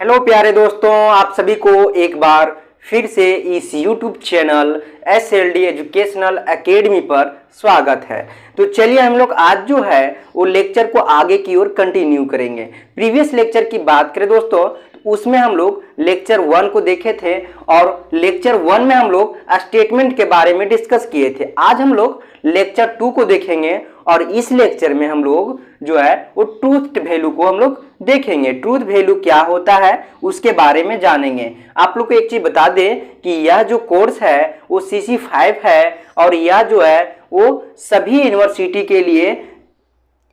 Hello प्यारे दोस्तों, आप सभी को एक बार फिर से इस YouTube channel SLD educational academy पर स्वागत है। तो चलिए हम लोग आज जो है वो लेक्चर को आगे की ओर कंटिन्यू करेंगे। प्रीवियस लेक्चर की बात करें दोस्तों तो उसमें हम लोग लेक्चर 1 को देखे थे और लेक्चर 1 में हम लोग स्टेटमेंट के बारे में डिस्कस किए थे। आज हम लोग लेक्चर 2 को देखेंगे और इस लेक्चर में हम लोग जो है वो ट्रूथ वैल्यू को हम लोग देखेंगे। ट्रूथ वैल्यू क्या होता है उसके बारे में जानेंगे। आप लोग को एक चीज बता दें कि यह जो कोर्स है वो CC5 है और यह जो है वो सभी यूनिवर्सिटी के लिए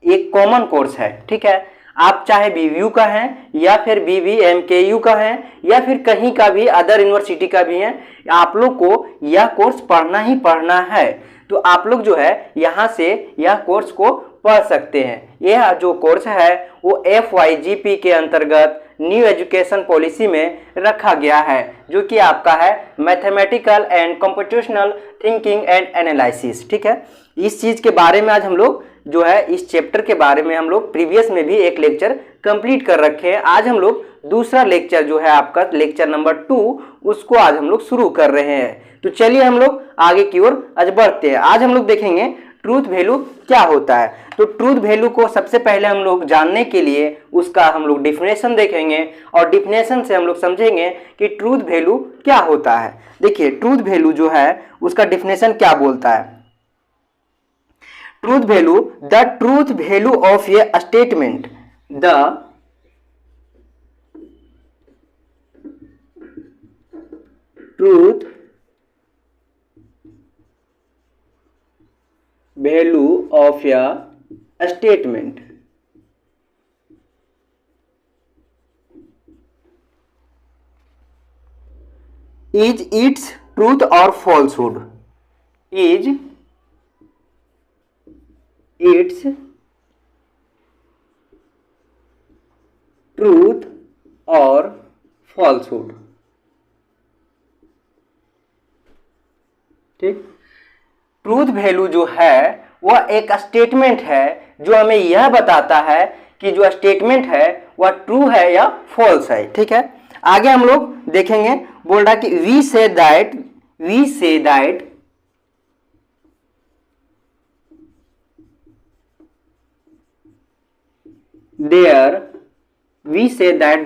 एक कॉमन कोर्स है। ठीक है, आप चाहे BVU का है या फिर BVMKU का है या फिर कहीं का भी अदर यूनिवर्सिटी का भी है, आप लोग को यह कोर्स पढ़ना ही पढ़ना है। तो आप लोग जो है यहाँ से यह कोर्स को पढ़ सकते हैं। यह जो कोर्स है वो FYGP के अंतर्गत न्यू एजुकेशन पॉलिसी में रखा गया है, जो कि आपका है mathematical and computational thinking and analysis. ठीक है, इस चीज के बारे में आज हम लोग जो है इस चैप्टर के बारे में हम लोग प्रीवियस में भी एक लेक्चर कंप्लीट कर रखे हैं। आज हम लोग दूसरा लेक्चर जो है आपका लेक्चर नंबर 2 उसको आज हम लोग शुरू कर रहे हैं। तो चलिए हम लोग आगे की ओर आज बढ़ते हैं। आज हम लोग देखेंगे ट्रूथ वैल्यू क्या होता है। तो ट्रूथ वैल्यू को सबसे पहले हम लोग जानने के लिए उसका हम लोग डिफिनेशन देखेंगे और डिफिनेशन से हम लोग समझेंगे कि ट्रूथ वैल्यू क्या होता है। देखिए ट्रूथ वैल्यू जो है उसका डिफिनेशन क्या बोलता है। Truth value, the truth value of A statement, the truth value of a statement is its truth or falsehood, is its truth or falsehood। ठीक, ट्रूथ वैल्यू जो है वह एक स्टेटमेंट है जो हमें यह बताता है कि जो स्टेटमेंट है वह ट्रू है या फॉल्स है। ठीक है, आगे हम लोग देखेंगे। बोल रहा कि we say that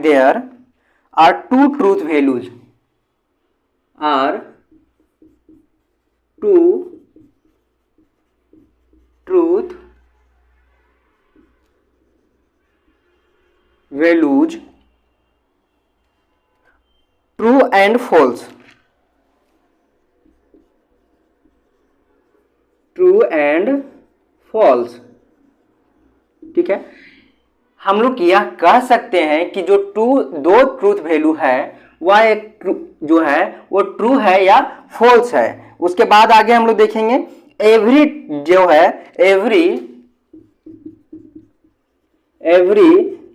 there are two truth values, are two truth values, true and false, true and false। ठीक है, हम लोग यह कह सकते हैं कि जो दो ट्रूथ वैल्यू है वह एक जो है वो ट्रू है या फॉल्स है। उसके बाद आगे हम लोग देखेंगे एवरी जो है every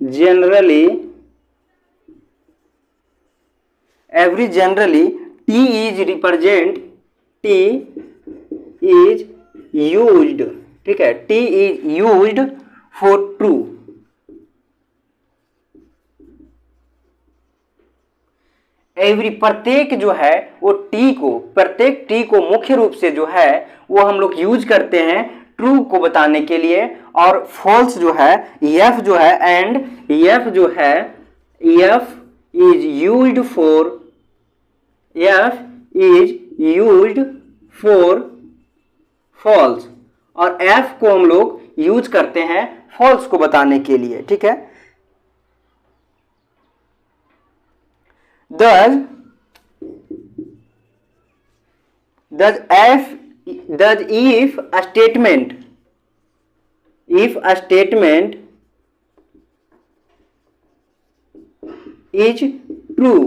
generally T is used. ठीक है, T is used for true. Every प्रत्येक जो है वो प्रत्येक टी को मुख्य रूप से जो है वो हम लोग यूज करते हैं ट्रू को बताने के लिए। और फॉल्स जो है एफ जो है एंड एफ जो है F is used for false, और एफ को हम लोग यूज करते हैं फॉल्स को बताने के लिए। ठीक है, Thus if a statement is true,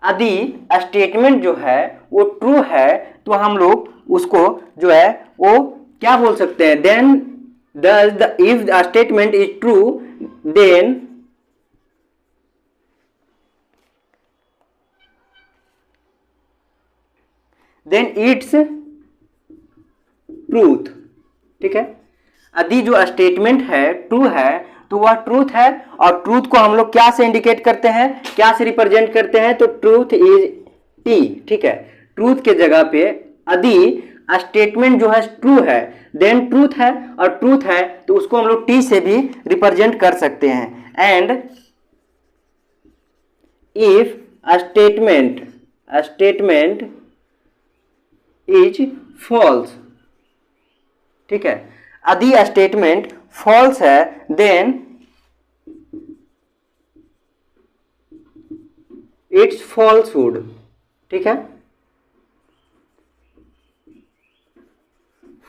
यदि स्टेटमेंट जो है वो ट्रू है तो हम लोग उसको जो है वो क्या बोल सकते हैं, then if the statement is true then its truth। ठीक है, यदि जो स्टेटमेंट है ट्रू है तो वह ट्रूथ है। और ट्रूथ को हम लोग क्या से इंडिकेट करते हैं, क्या से रिप्रेजेंट करते हैं, तो ट्रूथ इज टी, ठीक है। ट्रूथ के जगह पे यदि स्टेटमेंट जो है ट्रू है देन ट्रूथ है, और ट्रूथ है तो उसको हम लोग टी से भी रिप्रेजेंट कर सकते हैं। And if statement is false, ठीक है, यदि स्टेटमेंट फॉल्स है देन इट्स फॉल्सहुड, ठीक है।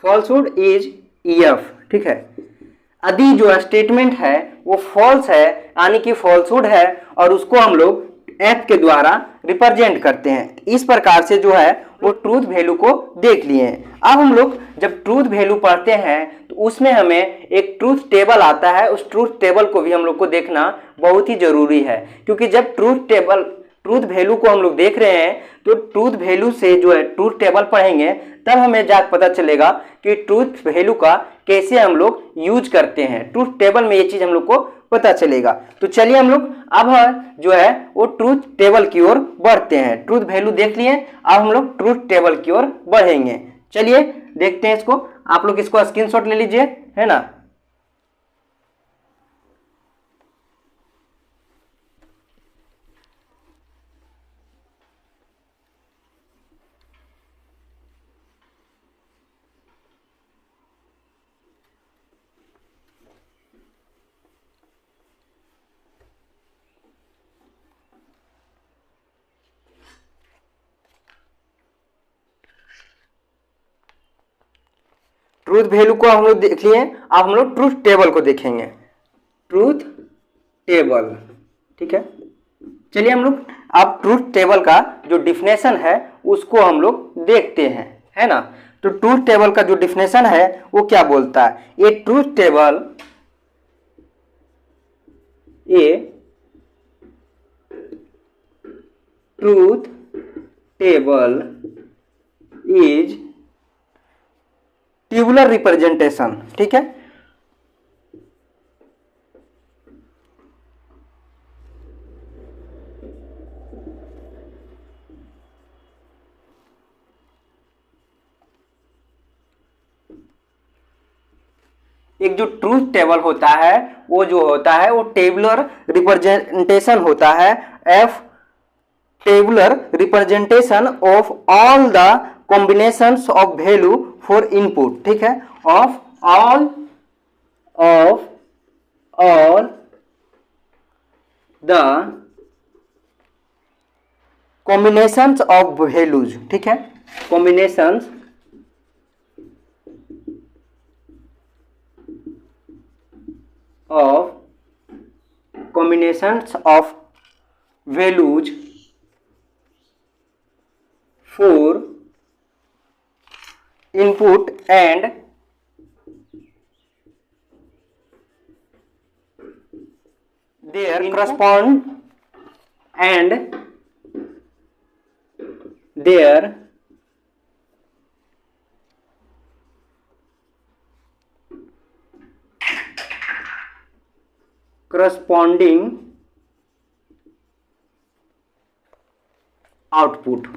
फॉल्सहुड इज ईएफ, ठीक है। यदि जो स्टेटमेंट है वो फॉल्स है यानी कि फॉल्सहुड है, और उसको हम लोग एफ के द्वारा रिप्रेजेंट करते हैं। इस प्रकार से जो है वो ट्रूथ वैल्यू को देख लिए हैं। अब हम लोग जब ट्रूथ वैल्यू पढ़ते हैं तो उसमें हमें एक ट्रूथ टेबल आता है, उस ट्रूथ टेबल को भी हम लोग को देखना बहुत ही जरूरी है, क्योंकि जब ट्रूथ वैल्यू को हम लोग देख रहे हैं तो ट्रूथ वैल्यू से जो है ट्रूथ टेबल पढ़ेंगे तब हमें जाकर पता चलेगा कि ट्रूथ वैल्यू का कैसे हम लोग यूज करते हैं। ट्रूथ टेबल में ये चीज हम लोग को पता चलेगा। तो चलिए हम लोग अब जो है वो ट्रूथ टेबल की ओर बढ़ते हैं। ट्रूथ वैल्यू देख लिए, अब हम लोग ट्रूथ टेबल की ओर बढ़ेंगे। चलिए देखते हैं इसको, आप लोग इसको स्क्रीनशॉट ले लीजिए, है ना। ट्रूथ वैल्यू को हम लोग देख लिए, अब हम लोग ट्रूथ टेबल को देखेंगे। ट्रूथ टेबल, ठीक है। चलिए हम लोग अब ट्रूथ टेबल का जो डिफिनेशन है उसको हम लोग देखते हैं, है ना। तो ट्रूथ टेबल का जो डिफिनेशन है वो क्या बोलता है, ये truth table is tubular representation, ठीक है। एक जो ट्रूथ टेबल होता है वो जो होता है वो टेबुलर रिप्रेजेंटेशन होता है, F tabular representation of all the combinations of value for input, ठीक है, of all the combinations of values, ठीक है, combinations of values for input and their corresponding output.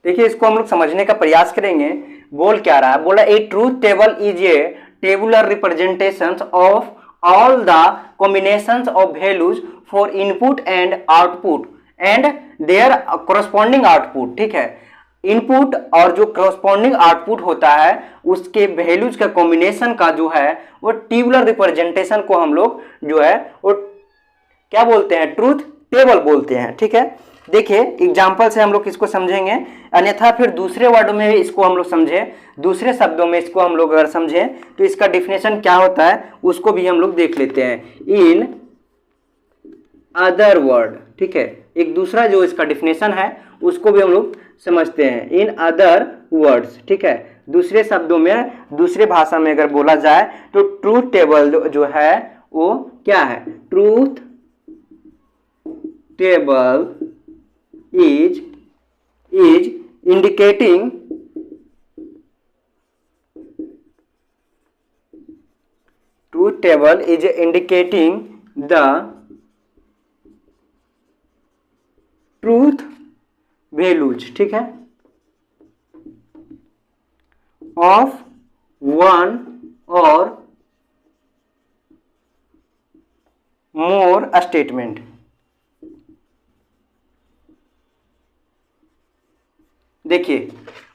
देखिए इसको हम लोग समझने का प्रयास करेंगे। बोल क्या रहा है, बोला a truth table is a tabular representation of all the combinations of values for input and output and their corresponding output, ठीक है। इनपुट और जो कोरस्पॉन्डिंग आउटपुट होता है उसके वैल्यूज का कॉम्बिनेशन का जो है वो टेबुलर रिप्रेजेंटेशन को हम लोग जो है वो क्या बोलते हैं, ट्रूथ टेबल बोलते हैं, ठीक है। देखिए एग्जाम्पल से हम लोग इसको समझेंगे, अन्यथा फिर दूसरे वर्डों में इसको हम लोग समझें, दूसरे शब्दों में इसको हम लोग अगर समझें तो इसका डिफिनेशन क्या होता है उसको भी हम लोग देख लेते हैं। इन अदर वर्ड, ठीक है, एक दूसरा जो इसका डिफिनेशन है उसको भी हम लोग समझते हैं। इन अदर वर्ड्स, ठीक है, दूसरे शब्दों में, दूसरे भाषा में अगर बोला जाए तो ट्रूथ टेबल जो है वो क्या है, truth table is indicating truth table is indicating the truth values, ठीक है, ऑफ वन और मोर स्टेटमेंट। देखिए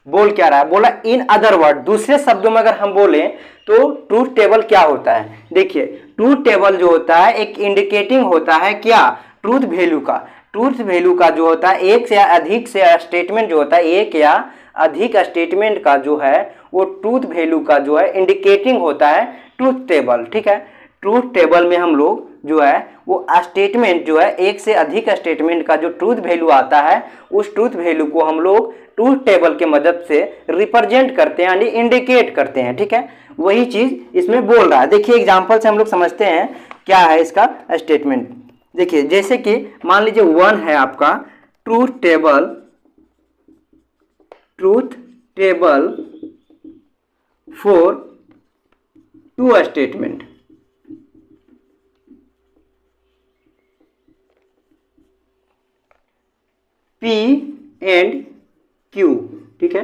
बोल क्या रहा है, बोला इन अदर वर्ड, दूसरे शब्दों में अगर हम बोले तो ट्रूथ टेबल क्या होता है। देखिए ट्रूथ टेबल जो होता है एक इंडिकेटिंग होता है क्या, ट्रूथ वैल्यू का। ट्रूथ वैल्यू का जो होता है एक से अधिक से स्टेटमेंट जो होता है, एक या अधिक स्टेटमेंट का जो है वो ट्रूथ वैल्यू का जो है इंडिकेटिंग होता है ट्रूथ टेबल, ठीक है। ट्रूथ टेबल में हम लोग जो है वो स्टेटमेंट जो है एक से अधिक स्टेटमेंट का जो ट्रूथ वैल्यू आता है उस ट्रूथ वैल्यू को हम लोग ट्रूथ टेबल के मदद से रिप्रेजेंट करते हैं यानी इंडिकेट करते हैं, ठीक है। वही चीज इसमें बोल रहा है। देखिए एग्जांपल से हम लोग समझते हैं क्या है इसका स्टेटमेंट। देखिए जैसे कि मान लीजिए 1 है आपका truth table for 2 statement. P and Q, ठीक है।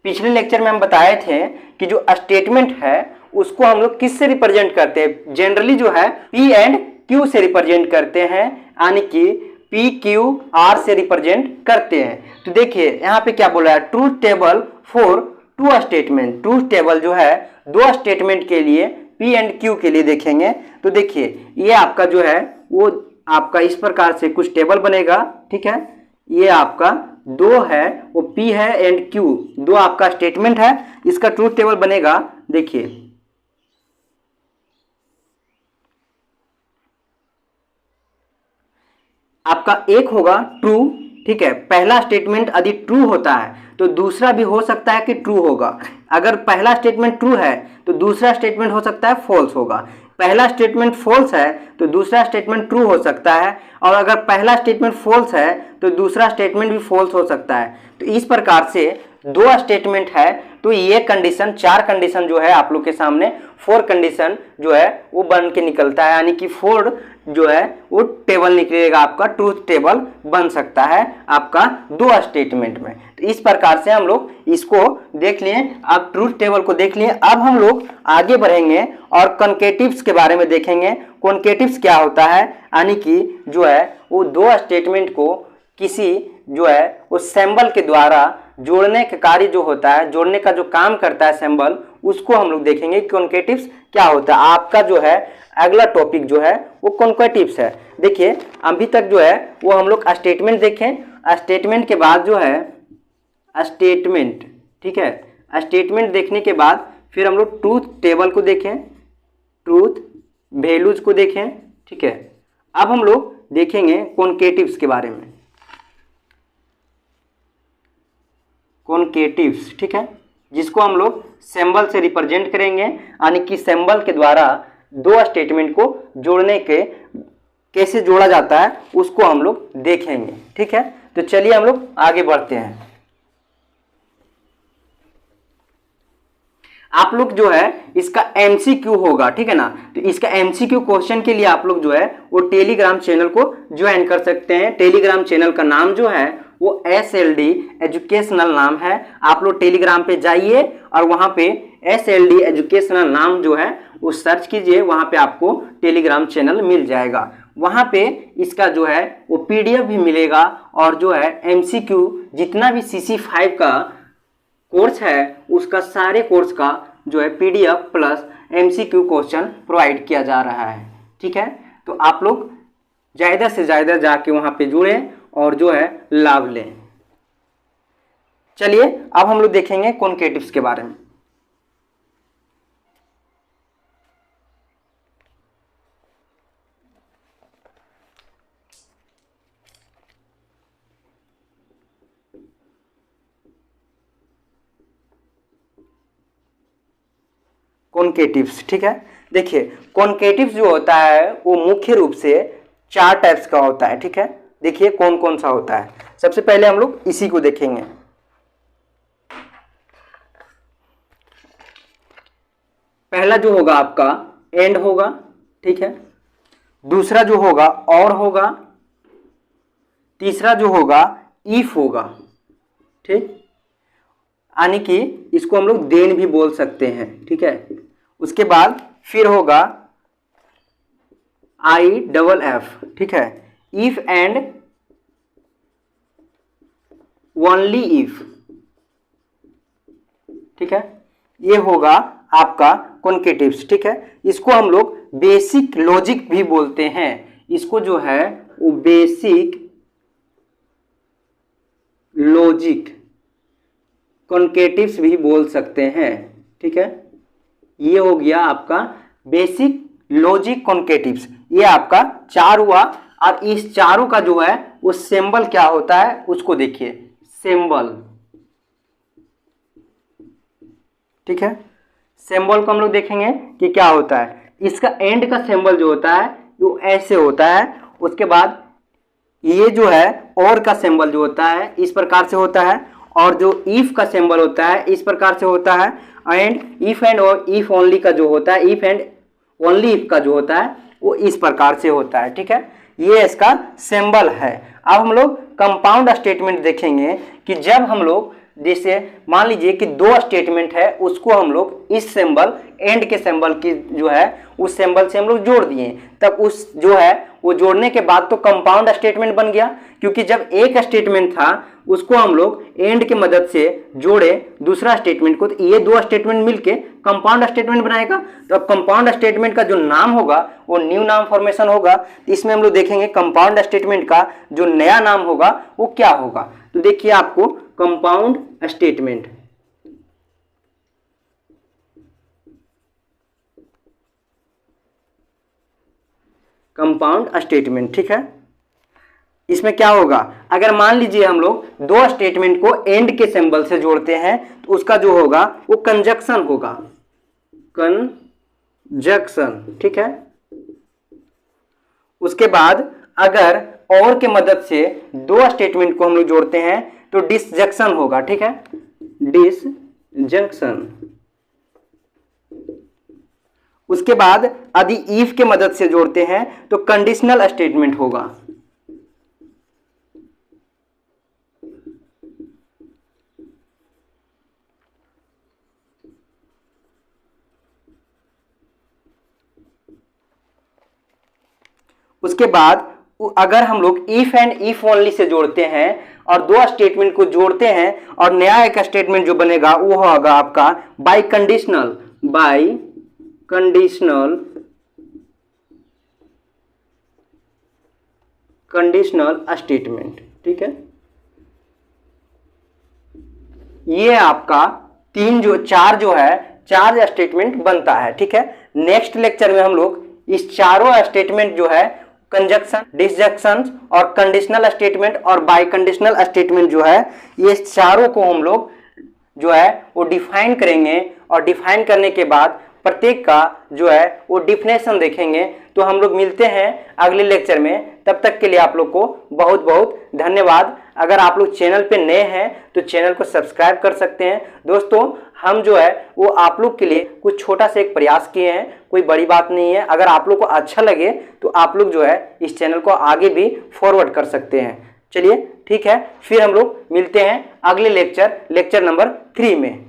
पिछले लेक्चर में हम बताए थे कि जो स्टेटमेंट है उसको हम लोग किससे रिप्रेजेंट करते हैं, जनरली जो है P एंड Q से रिप्रेजेंट करते हैं, यानी कि P Q R से रिप्रेजेंट करते हैं। तो देखिए यहाँ पे क्या बोला है, truth table for 2 statement. Truth table जो है 2 स्टेटमेंट के लिए P एंड Q के लिए देखेंगे। तो देखिए ये आपका जो है वो आपका इस प्रकार से कुछ टेबल बनेगा, ठीक है। ये आपका 2 है वो P है एंड Q, 2 आपका स्टेटमेंट है, इसका ट्रूथ टेबल बनेगा। देखिए आपका एक होगा ट्रू, ठीक है। पहला स्टेटमेंट यदि ट्रू होता है तो दूसरा भी हो सकता है कि ट्रू होगा। अगर पहला स्टेटमेंट ट्रू है तो दूसरा स्टेटमेंट हो सकता है फॉल्स होगा। पहला स्टेटमेंट फॉल्स है तो दूसरा स्टेटमेंट ट्रू हो सकता है, और अगर पहला स्टेटमेंट फॉल्स है तो दूसरा स्टेटमेंट भी फॉल्स हो सकता है। तो इस प्रकार से 2 स्टेटमेंट है तो ये कंडीशन 4 कंडीशन जो है आप लोग के सामने 4 कंडीशन जो है वो बन के निकलता है, यानी कि 4 जो है वो टेबल निकलेगा, आपका ट्रूथ टेबल बन सकता है आपका 2 स्टेटमेंट में। तो इस प्रकार से हम लोग इसको देख लिए, अब ट्रूथ टेबल को देख लिए। अब हम लोग आगे बढ़ेंगे और कॉन्केटिव्स के बारे में देखेंगे। कॉन्केटिव्स क्या होता है, यानी कि जो है वो 2 स्टेटमेंट को किसी जो है वो सिंबल के द्वारा जोड़ने का कार्य जो होता है, जोड़ने का जो काम करता है सिंबल, उसको हम लोग देखेंगे कॉन्केटिव्स क्या होता है। आपका जो है अगला टॉपिक जो है वो कॉन्केटिव्स है। देखिए अभी तक जो है वो हम लोग स्टेटमेंट देखें, स्टेटमेंट के बाद जो है स्टेटमेंट, ठीक है, स्टेटमेंट देखने के बाद फिर हम लोग ट्रूथ टेबल को देखें, ट्रूथ वैल्यूज को देखें, ठीक है। अब हम लोग देखेंगे कॉन्केटिव्स के बारे में। कॉन्केटिव्स, ठीक है, जिसको हम लोग सिंबल से रिप्रेजेंट करेंगे, यानी कि सिंबल के द्वारा 2 स्टेटमेंट को जोड़ने के कैसे जोड़ा जाता है उसको हम लोग देखेंगे, ठीक है। तो चलिए हम लोग आगे बढ़ते हैं। आप लोग जो है इसका MCQ होगा, ठीक है ना। तो इसका MCQ क्वेश्चन के लिए आप लोग जो है वो टेलीग्राम चैनल को ज्वाइन कर सकते हैं। टेलीग्राम चैनल का नाम जो है वो SLD एजुकेशनल नाम है। आप लोग टेलीग्राम पे जाइए और वहां पे SLD एजुकेशनल नाम जो है वो सर्च कीजिए, वहां पे आपको टेलीग्राम चैनल मिल जाएगा। वहां पे इसका जो है वो PDF भी मिलेगा, और जो है MCQ जितना भी CC5 का कोर्स है उसका सारे कोर्स का जो है PDF plus MCQ question provide किया जा रहा है, ठीक है। तो आप लोग ज़्यादा से ज़्यादा जाके वहाँ पे जुड़ें और जो है लाभ लें। चलिए अब हम लोग देखेंगे कॉन्केटिव्स के बारे में। कॉन्केटिव्स, ठीक है। देखिए कॉन्केटिव्स जो होता है वो मुख्य रूप से 4 टाइप्स का होता है, ठीक है। देखिए कौन कौन सा होता है। सबसे पहले हम लोग इसी को देखेंगे। पहला जो होगा आपका एंड होगा, ठीक है। दूसरा जो होगा और होगा, तीसरा जो होगा इफ होगा, ठीक। यानी कि इसको हम लोग देन भी बोल सकते हैं, ठीक है। उसके बाद फिर होगा IFF, ठीक है। इफ एंड ओनली इफ, ठीक है। ये होगा आपका कॉन्केटिव्स, ठीक है। इसको हम लोग बेसिक लॉजिक भी बोलते हैं। इसको जो है वो बेसिक लॉजिक कॉन्केटिव्स भी बोल सकते हैं, ठीक है। ये हो गया आपका बेसिक लॉजिक कॉन्केटिव्स। ये आपका 4 हुआ। और इस चारों का जो है वो सिंबल क्या होता है उसको देखिए, सिंबल, ठीक है। सिंबल को हम लोग देखेंगे कि क्या होता है। इसका एंड का सिंबल जो होता है वो ऐसे होता है। उसके बाद ये जो है और का सिंबल जो होता है इस प्रकार से होता है, और जो इफ का सिंबल होता है इस प्रकार से होता है। एंड इफ एंड और इफ ओनली का जो होता है, इफ एंड ओनली इफ का जो होता है वो इस प्रकार से होता है, ठीक है। ये इसका सिंबल है। अब हम लोग कंपाउंड स्टेटमेंट देखेंगे कि जब हम लोग जैसे मान लीजिए कि 2 स्टेटमेंट है, उसको हम लोग इस सिंबल एंड के सिंबल की जो है उस सिंबल से हम लोग जोड़ दिए, तब उस जो है वो जोड़ने के बाद तो कंपाउंड स्टेटमेंट बन गया। क्योंकि जब एक स्टेटमेंट था उसको हम लोग एंड की मदद से जोड़े दूसरा स्टेटमेंट को, तो ये 2 स्टेटमेंट मिलके कंपाउंड स्टेटमेंट बनाएगा। तो अब कंपाउंड स्टेटमेंट का जो नाम होगा वो न्यू नाम फॉर्मेशन होगा। तो इसमें हम लोग देखेंगे कंपाउंड स्टेटमेंट का जो नया नाम होगा वो क्या होगा। तो देखिए आपको कंपाउंड स्टेटमेंट, कंपाउंड स्टेटमेंट, ठीक है। इसमें क्या होगा, अगर मान लीजिए हम लोग 2 स्टेटमेंट को एंड के सिंबल से जोड़ते हैं तो उसका जो होगा वो कंजक्शन होगा, कंजक्शन, ठीक है। उसके बाद अगर और के मदद से 2 स्टेटमेंट को हम लोग जोड़ते हैं तो डिसजंक्शन होगा, ठीक है, डिसजंक्शन। उसके बाद यदि इफ के मदद से जोड़ते हैं तो कंडीशनल स्टेटमेंट होगा। उसके बाद अगर हम लोग if and if only say जोड़ते हैं और 2 स्टेटमेंट को जोड़ते हैं और नया एक स्टेटमेंट जो बनेगा वो होगा आपका bye conditional, bye conditional, conditional statement, ठीक है। ये आपका 4 जो है 4 स्टेटमेंट बनता है, ठीक है। नेक्स्ट लेक्चर में हम लोग इस चारों स्टेटमेंट जो है कंजक्शन, डिसजंक्शन और कंडीशनल स्टेटमेंट और बाय कंडीशनल स्टेटमेंट जो है ये चारों को हम लोग जो है वो डिफाइन करेंगे। और डिफाइन करने के बाद प्रत्येक का जो है वो डिफिनेशन देखेंगे। तो हम लोग मिलते हैं अगले लेक्चर में, तब तक के लिए आप लोग को बहुत बहुत धन्यवाद। अगर आप लोग चैनल पे नए हैं तो चैनल को सब्सक्राइब कर सकते हैं। दोस्तों हम जो है वो आप लोग के लिए कुछ छोटा सा एक प्रयास किए हैं, कोई बड़ी बात नहीं है। अगर आप लोग को अच्छा लगे तो आप लोग जो है इस चैनल को आगे भी फॉरवर्ड कर सकते हैं। चलिए ठीक है, फिर हम लोग मिलते हैं अगले लेक्चर नंबर 3 में।